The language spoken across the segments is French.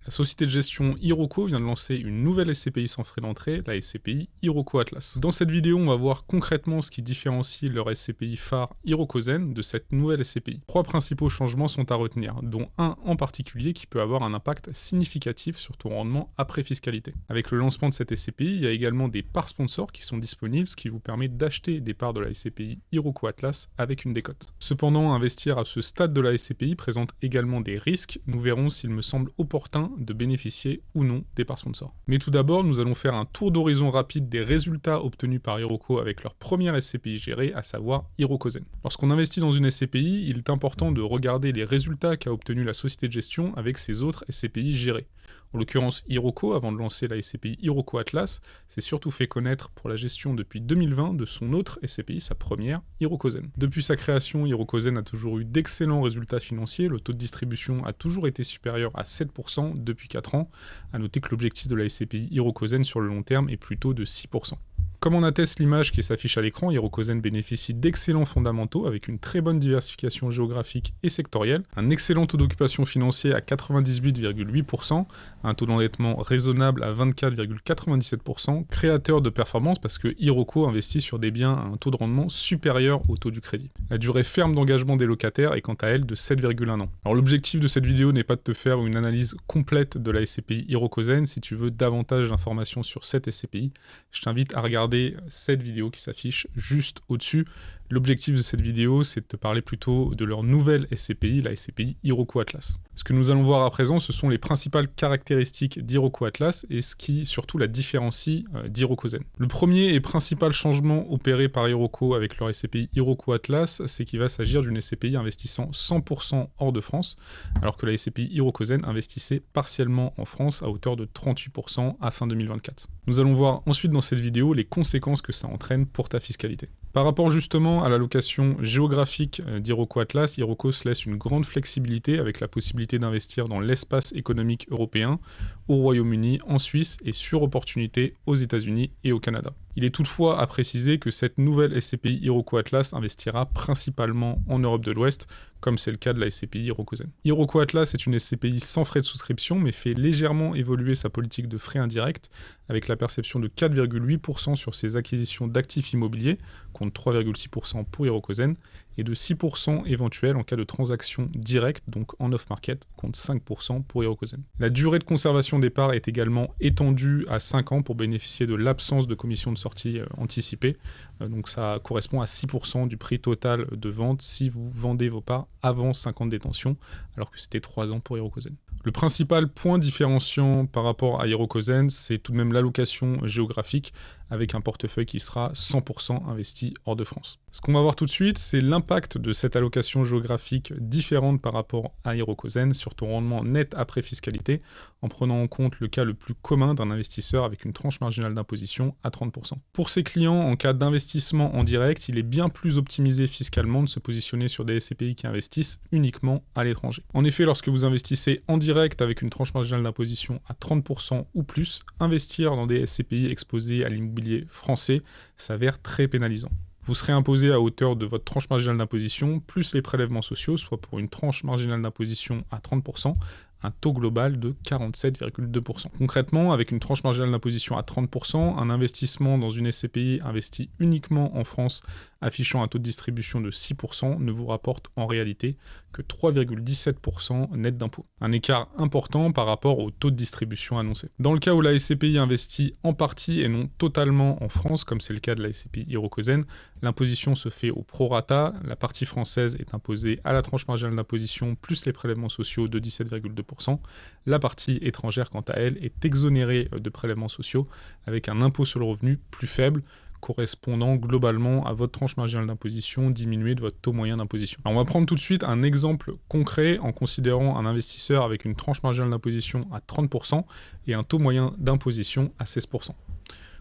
La société de gestion Iroko vient de lancer une nouvelle SCPI sans frais d'entrée, la SCPI Iroko Atlas. Dans cette vidéo, on va voir concrètement ce qui différencie leur SCPI phare Irokozen de cette nouvelle SCPI. Trois principaux changements sont à retenir, dont un en particulier qui peut avoir un impact significatif sur ton rendement après fiscalité. Avec le lancement de cette SCPI, il y a également des parts sponsors qui sont disponibles, ce qui vous permet d'acheter des parts de la SCPI Iroko Atlas avec une décote. Cependant, investir à ce stade de la SCPI présente également des risques. Nous verrons s'il me semble opportun de bénéficier ou non des parts sponsors. Mais tout d'abord, nous allons faire un tour d'horizon rapide des résultats obtenus par Iroko avec leur première SCPI gérée, à savoir Irokozen. Lorsqu'on investit dans une SCPI, il est important de regarder les résultats qu'a obtenu la société de gestion avec ses autres SCPI gérées. En l'occurrence, Iroko, avant de lancer la SCPI Iroko Atlas, s'est surtout fait connaître pour la gestion depuis 2020 de son autre SCPI, sa première, Irokozen. Depuis sa création, Irokozen a toujours eu d'excellents résultats financiers, le taux de distribution a toujours été supérieur à 7% depuis 4 ans. A noter que l'objectif de la SCPI Irokozen sur le long terme est plutôt de 6%. Comme en atteste l'image qui s'affiche à l'écran, Irokozen bénéficie d'excellents fondamentaux avec une très bonne diversification géographique et sectorielle, un excellent taux d'occupation financier à 98,8%, un taux d'endettement raisonnable à 24,97%, créateur de performance parce que Iroko investit sur des biens à un taux de rendement supérieur au taux du crédit. La durée ferme d'engagement des locataires est quant à elle de 7,1 ans. Alors l'objectif de cette vidéo n'est pas de te faire une analyse complète de la SCPI Irokozen. Si tu veux davantage d'informations sur cette SCPI, je t'invite à regarder cette vidéo qui s'affiche juste au-dessus. L'objectif de cette vidéo, c'est de te parler plutôt de leur nouvelle SCPI, la SCPI Iroko Atlas. Ce que nous allons voir à présent, ce sont les principales caractéristiques d'Iroko Atlas et ce qui surtout la différencie d'Irokozen. Le premier et principal changement opéré par Iroko avec leur SCPI Iroko Atlas, c'est qu'il va s'agir d'une SCPI investissant 100% hors de France, alors que la SCPI Irokozen investissait partiellement en France à hauteur de 38% à fin 2024. Nous allons voir ensuite dans cette vidéo les conséquences que ça entraîne pour ta fiscalité. Par rapport justement à l'allocation géographique d'Iroko Atlas, Iroko se laisse une grande flexibilité avec la possibilité d'investir dans l'espace économique européen, au Royaume-Uni, en Suisse et sur opportunité aux États-Unis et au Canada. Il est toutefois à préciser que cette nouvelle SCPI Iroko Atlas investira principalement en Europe de l'Ouest, comme c'est le cas de la SCPI Irokozen. Iroko Atlas est une SCPI sans frais de souscription, mais fait légèrement évoluer sa politique de frais indirects, avec la perception de 4,8% sur ses acquisitions d'actifs immobiliers, contre 3,6% pour Irokozen, et de 6% éventuels en cas de transaction directe, donc en off-market, contre 5% pour Irokozen. La durée de conservation des parts est également étendue à 5 ans pour bénéficier de l'absence de commission de sortie anticipée, donc ça correspond à 6% du prix total de vente si vous vendez vos parts avant 5 ans de détention, alors que c'était 3 ans pour Irokozen. Le principal point différenciant par rapport à Irokozen, c'est tout de même l'allocation géographique, avec un portefeuille qui sera 100% investi hors de France. Ce qu'on va voir tout de suite, c'est l'impact de cette allocation géographique différente par rapport à Irokozen sur ton rendement net après fiscalité, en prenant en compte le cas le plus commun d'un investisseur avec une tranche marginale d'imposition à 30%. Pour ces clients, en cas d'investissement en direct, il est bien plus optimisé fiscalement de se positionner sur des SCPI qui investissent uniquement à l'étranger. En effet, lorsque vous investissez en direct avec une tranche marginale d'imposition à 30% ou plus, investir dans des SCPI exposés à l'immobilier français s'avère très pénalisant. Vous serez imposé à hauteur de votre tranche marginale d'imposition, plus les prélèvements sociaux, soit pour une tranche marginale d'imposition à 30%, un taux global de 47,2%. Concrètement, avec une tranche marginale d'imposition à 30%, un investissement dans une SCPI investi uniquement en France affichant un taux de distribution de 6% ne vous rapporte en réalité que 3,17% net d'impôt. Un écart important par rapport au taux de distribution annoncé. Dans le cas où la SCPI investit en partie et non totalement en France, comme c'est le cas de la SCPI Irokozen, l'imposition se fait au prorata, la partie française est imposée à la tranche marginale d'imposition plus les prélèvements sociaux de 17,2%, la partie étrangère quant à elle est exonérée de prélèvements sociaux avec un impôt sur le revenu plus faible, correspondant globalement à votre tranche marginale d'imposition diminuée de votre taux moyen d'imposition. On va prendre tout de suite un exemple concret en considérant un investisseur avec une tranche marginale d'imposition à 30% et un taux moyen d'imposition à 16%.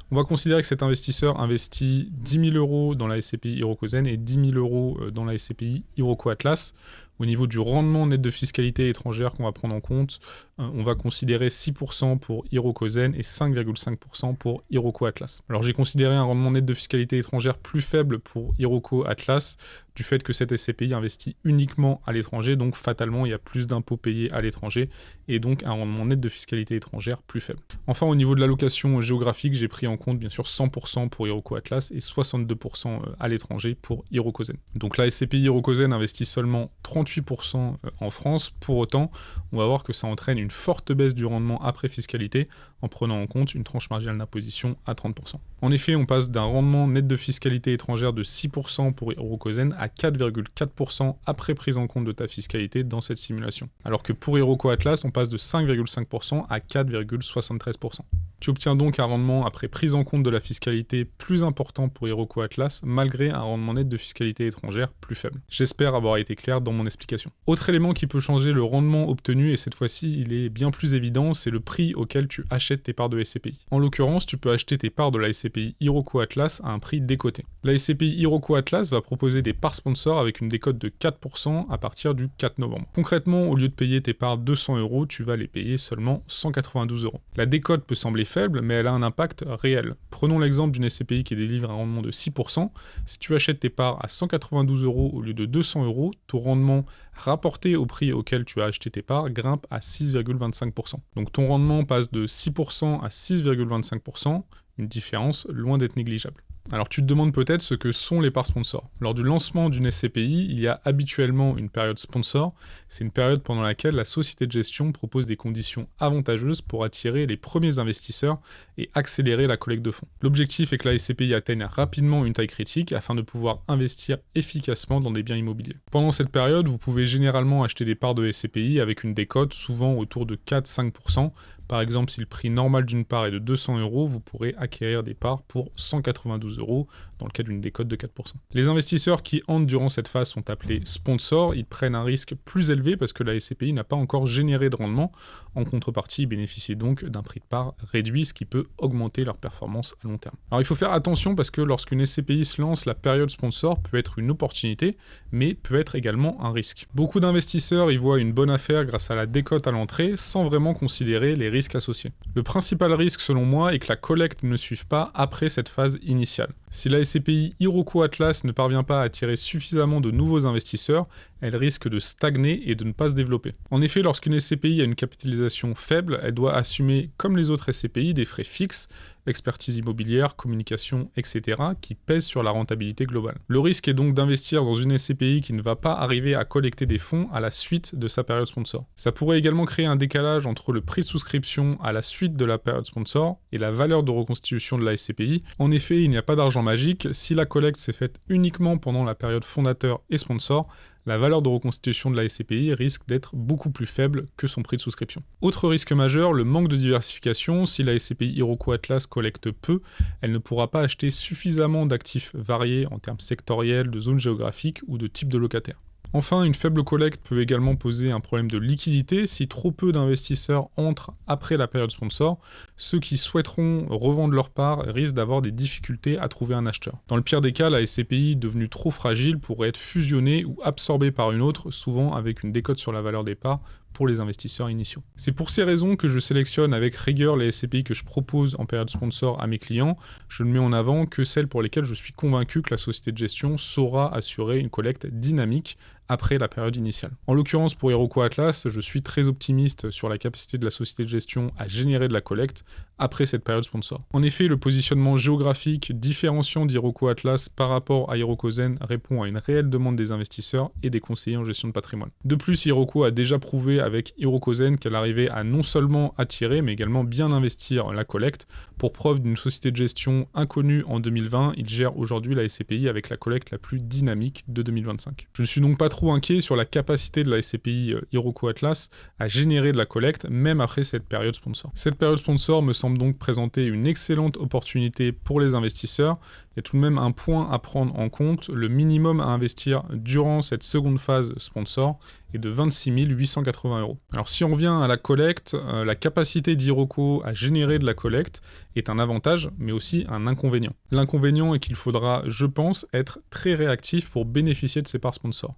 On va considérer que cet investisseur investit 10 000 € dans la SCPI Irokozen et 10 000 € dans la SCPI Iroko Atlas. Au niveau du rendement net de fiscalité étrangère qu'on va prendre en compte, on va considérer 6% pour Hirokozen et 5,5% pour Hiroko Atlas. Alors j'ai considéré un rendement net de fiscalité étrangère plus faible pour Hiroko Atlas, du fait que cette SCPI investit uniquement à l'étranger, donc fatalement il y a plus d'impôts payés à l'étranger, et donc un rendement net de fiscalité étrangère plus faible. Enfin, au niveau de l'allocation géographique, j'ai pris en compte bien sûr 100% pour Hiroko Atlas et 62% à l'étranger pour Hirokozen. Donc la SCPI Hirokozen investit seulement 38% en France, pour autant, on va voir que ça entraîne une forte baisse du rendement après fiscalité, en prenant en compte une tranche marginale d'imposition à 30%. En effet, on passe d'un rendement net de fiscalité étrangère de 6% pour Hirokozen à 4,4% après prise en compte de ta fiscalité dans cette simulation. Alors que pour Hiroko Atlas, on passe de 5,5% à 4,73%. Tu obtiens donc un rendement après prise en compte de la fiscalité plus important pour Hiroko Atlas, malgré un rendement net de fiscalité étrangère plus faible. J'espère avoir été clair dans mon explication. Autre élément qui peut changer le rendement obtenu, et cette fois-ci il est bien plus évident, c'est le prix auquel tu achètes tes parts de SCPI. En l'occurrence, tu peux acheter tes parts de la SCPI Hiroko Atlas à un prix décoté. La SCPI Hiroko Atlas va proposer des parts sponsors avec une décote de 4% à partir du 4 novembre. Concrètement, au lieu de payer tes parts 200 €, tu vas les payer seulement 192 €. La décote peut sembler faible, mais elle a un impact réel. Prenons l'exemple d'une SCPI qui délivre un rendement de 6%. Si tu achètes tes parts à 192 € au lieu de 200 €, ton rendement rapporté au prix auquel tu as acheté tes parts grimpe à 6,25%. Donc ton rendement passe de 6% à 6,25%, une différence loin d'être négligeable. Alors tu te demandes peut-être ce que sont les parts sponsors. Lors du lancement d'une SCPI, il y a habituellement une période sponsor. C'est une période pendant laquelle la société de gestion propose des conditions avantageuses pour attirer les premiers investisseurs et accélérer la collecte de fonds. L'objectif est que la SCPI atteigne rapidement une taille critique afin de pouvoir investir efficacement dans des biens immobiliers. Pendant cette période, vous pouvez généralement acheter des parts de SCPI avec une décote souvent autour de 4-5%. Par exemple, si le prix normal d'une part est de 200 €, vous pourrez acquérir des parts pour 192 € dans le cas d'une décote de 4%. Les investisseurs qui entrent durant cette phase sont appelés sponsors. Ils prennent un risque plus élevé parce que la SCPI n'a pas encore généré de rendement. En contrepartie, ils bénéficient donc d'un prix de part réduit, ce qui peut augmenter leur performance à long terme. Alors il faut faire attention parce que lorsqu'une SCPI se lance, la période sponsor peut être une opportunité, mais peut être également un risque. Beaucoup d'investisseurs y voient une bonne affaire grâce à la décote à l'entrée, sans vraiment considérer les risques associés. Le principal risque selon moi est que la collecte ne suive pas après cette phase initiale. Si la SCPI Hiroko Atlas ne parvient pas à attirer suffisamment de nouveaux investisseurs, elle risque de stagner et de ne pas se développer. En effet, lorsqu'une SCPI a une capitalisation faible, elle doit assumer, comme les autres SCPI, des frais fixes, expertise immobilière, communication, etc., qui pèsent sur la rentabilité globale. Le risque est donc d'investir dans une SCPI qui ne va pas arriver à collecter des fonds à la suite de sa période sponsor. Ça pourrait également créer un décalage entre le prix de souscription à la suite de la période sponsor et la valeur de reconstitution de la SCPI. En effet, il n'y a pas d'argent magique. Si la collecte s'est faite uniquement pendant la période fondateur et sponsor, la valeur de reconstitution de la SCPI risque d'être beaucoup plus faible que son prix de souscription. Autre risque majeur, le manque de diversification. Si la SCPI Hiroko Atlas collecte peu, elle ne pourra pas acheter suffisamment d'actifs variés en termes sectoriels, de zones géographiques ou de type de locataire. Enfin, une faible collecte peut également poser un problème de liquidité. Si trop peu d'investisseurs entrent après la période sponsor, ceux qui souhaiteront revendre leur part risquent d'avoir des difficultés à trouver un acheteur. Dans le pire des cas, la SCPI devenue trop fragile pourrait être fusionnée ou absorbée par une autre, souvent avec une décote sur la valeur des parts pour les investisseurs initiaux. C'est pour ces raisons que je sélectionne avec rigueur les SCPI que je propose en période sponsor à mes clients. Je ne mets en avant que celles pour lesquelles je suis convaincu que la société de gestion saura assurer une collecte dynamique après la période initiale. En l'occurrence, pour Hiroko Atlas, je suis très optimiste sur la capacité de la société de gestion à générer de la collecte après cette période sponsor. En effet, le positionnement géographique différenciant d'Hiroko Atlas par rapport à Hirokozen répond à une réelle demande des investisseurs et des conseillers en gestion de patrimoine. De plus, Hiroko a déjà prouvé avec Hirokozen qu'elle arrivait à non seulement attirer, mais également bien investir la collecte. Pour preuve d'une société de gestion inconnue en 2020, il gère aujourd'hui la SCPI avec la collecte la plus dynamique de 2025. Je ne suis donc pas trop inquiet sur la capacité de la SCPI Hiroko Atlas à générer de la collecte, même après cette période sponsor. Cette période sponsor me semble donc présenter une excellente opportunité pour les investisseurs, Il y a tout de même un point à prendre en compte, le minimum à investir durant cette seconde phase sponsor est de 26 880 €. Alors si on revient à la collecte, la capacité d'Iroko à générer de la collecte est un avantage, mais aussi un inconvénient. L'inconvénient est qu'il faudra, je pense, être très réactif pour bénéficier de ces parts sponsors.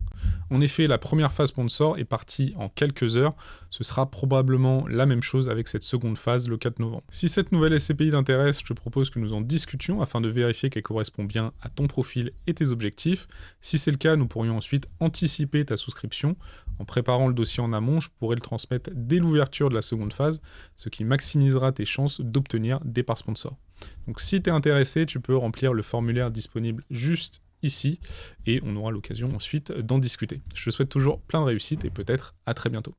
En effet, la première phase sponsor est partie en quelques heures, ce sera probablement la même chose avec cette seconde phase le 4 novembre. Si cette nouvelle SCPI t'intéresse, je te propose que nous en discutions afin de vérifier qu'elle correspond bien à ton profil et tes objectifs. Si c'est le cas, nous pourrions ensuite anticiper ta souscription. En préparant le dossier en amont, je pourrais le transmettre dès l'ouverture de la seconde phase, ce qui maximisera tes chances d'obtenir des parts sponsors. Donc si tu es intéressé, tu peux remplir le formulaire disponible juste ici et on aura l'occasion ensuite d'en discuter. Je te souhaite toujours plein de réussite et peut-être à très bientôt.